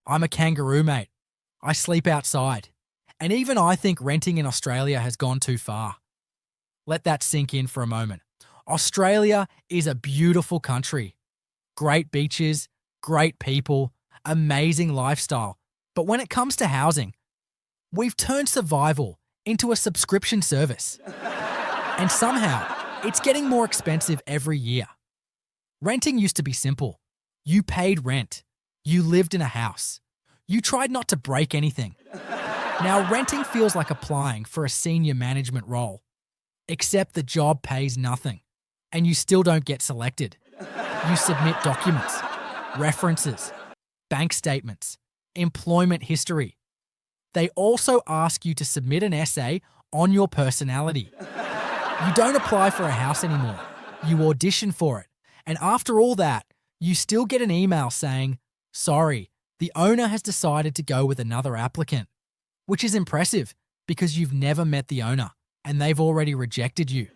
I'm a kangaroo, mate. I sleep outside. And even I think renting in Australia has gone too far. Let that sink in for a moment. Australia is a beautiful country. Great beaches, great people, amazing lifestyle. But when it comes to housing, we've turned survival into a subscription service. And somehow, it's getting more expensive every year. Renting used to be simple. You paid rent. You lived in a house. You tried not to break anything. Now, renting feels like applying for a senior management role, except the job pays nothing, and you still don't get selected. You submit documents, references, bank statements, employment history. They also ask you to submit an essay on your personality. You don't apply for a house anymore. You audition for it. And after all that, you still get an email saying, sorry, the owner has decided to go with another applicant, which is impressive because you've never met the owner and they've already rejected you.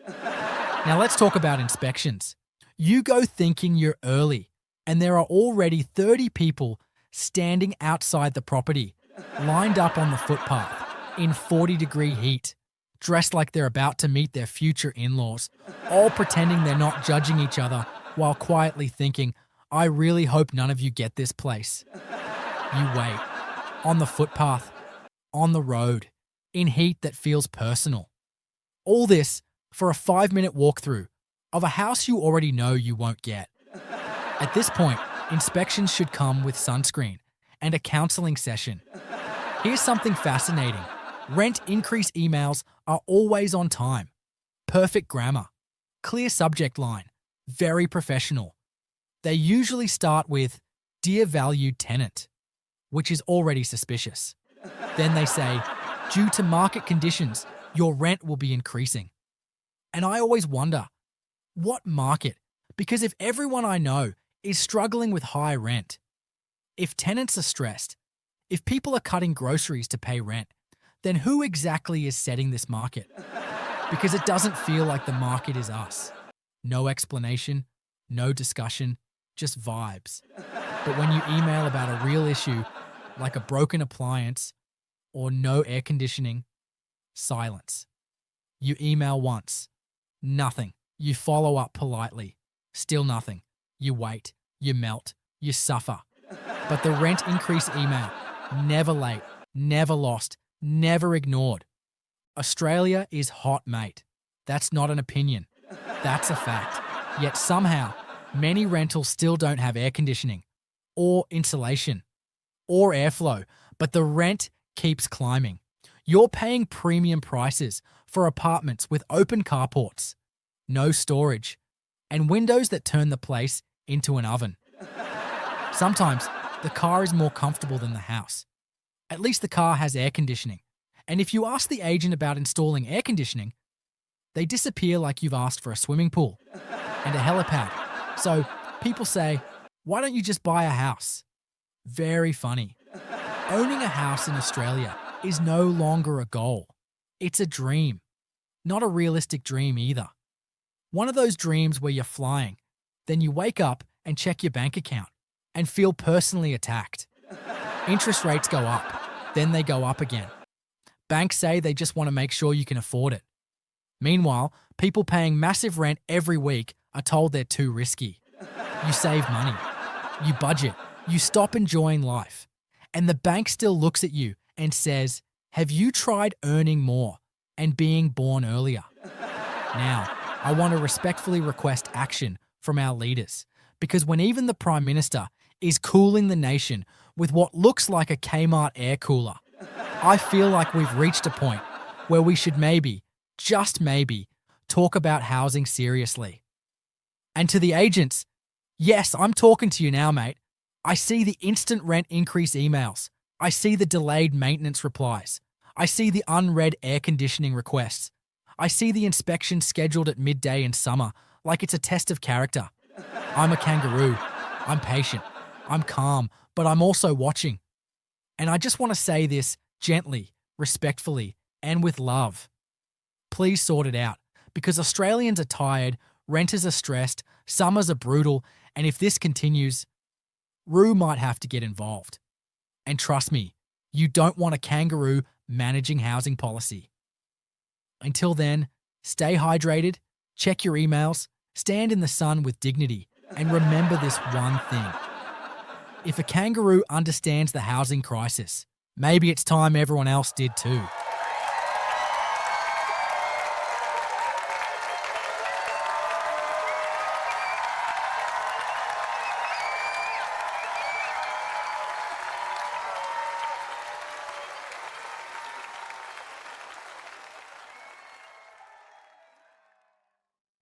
Now let's talk about inspections. You go thinking you're early and there are already 30 people standing outside the property, lined up on the footpath in 40-degree heat, dressed like they're about to meet their future in-laws, all pretending they're not judging each other while quietly thinking, I really hope none of you get this place. You wait, on the footpath, on the road, in heat that feels personal. All this for a 5-minute walkthrough of a house you already know you won't get. At this point, inspections should come with sunscreen and a counseling session. Here's something fascinating. Rent increase emails are always on time. Perfect grammar. Clear subject line. Very professional. They usually start with, Dear valued tenant, which is already suspicious. Then they say, due to market conditions, your rent will be increasing. And I always wonder, what market? Because if everyone I know is struggling with high rent, if tenants are stressed, if people are cutting groceries to pay rent, then who exactly is setting this market? Because it doesn't feel like the market is us. No explanation, no discussion, just vibes. But when you email about a real issue, like a broken appliance or no air conditioning, silence. You email once, nothing. You follow up politely, still nothing. You wait, you melt, you suffer. But the rent increase email, never late, never lost, never ignored. Australia is hot, mate. That's not an opinion. That's a fact. Yet somehow, many rentals still don't have air conditioning, or insulation, or airflow, but the rent keeps climbing. You're paying premium prices for apartments with open carports, no storage, and windows that turn the place into an oven. Sometimes, the car is more comfortable than the house. At least the car has air conditioning. And if you ask the agent about installing air conditioning, they disappear like you've asked for a swimming pool and a helipad. So people say, why don't you just buy a house? Very funny. Owning a house in Australia is no longer a goal. It's a dream. Not a realistic dream either. One of those dreams where you're flying, then you wake up and check your bank account and feel personally attacked. Interest rates go up, then they go up again. Banks say they just want to make sure you can afford it. Meanwhile, people paying massive rent every week are told they're too risky. You save money. You budget. You stop enjoying life. And the bank still looks at you and says, have you tried earning more and being born earlier? Now, I want to respectfully request action from our leaders, because when even the Prime Minister is cooling the nation with what looks like a Kmart air cooler, I feel like we've reached a point where we should maybe, just maybe, talk about housing seriously. And to the agents, yes, I'm talking to you now, mate. I see the instant rent increase emails. I see the delayed maintenance replies. I see the unread air conditioning requests. I see the inspection scheduled at midday in summer like it's a test of character. I'm a kangaroo. I'm patient. I'm calm, but I'm also watching. And I just want to say this gently, respectfully, and with love. Please sort it out, because Australians are tired, renters are stressed, summers are brutal, and if this continues, Roo might have to get involved. And trust me, you don't want a kangaroo managing housing policy. Until then, stay hydrated, check your emails, stand in the sun with dignity, and remember this one thing. If a kangaroo understands the housing crisis, maybe it's time everyone else did too.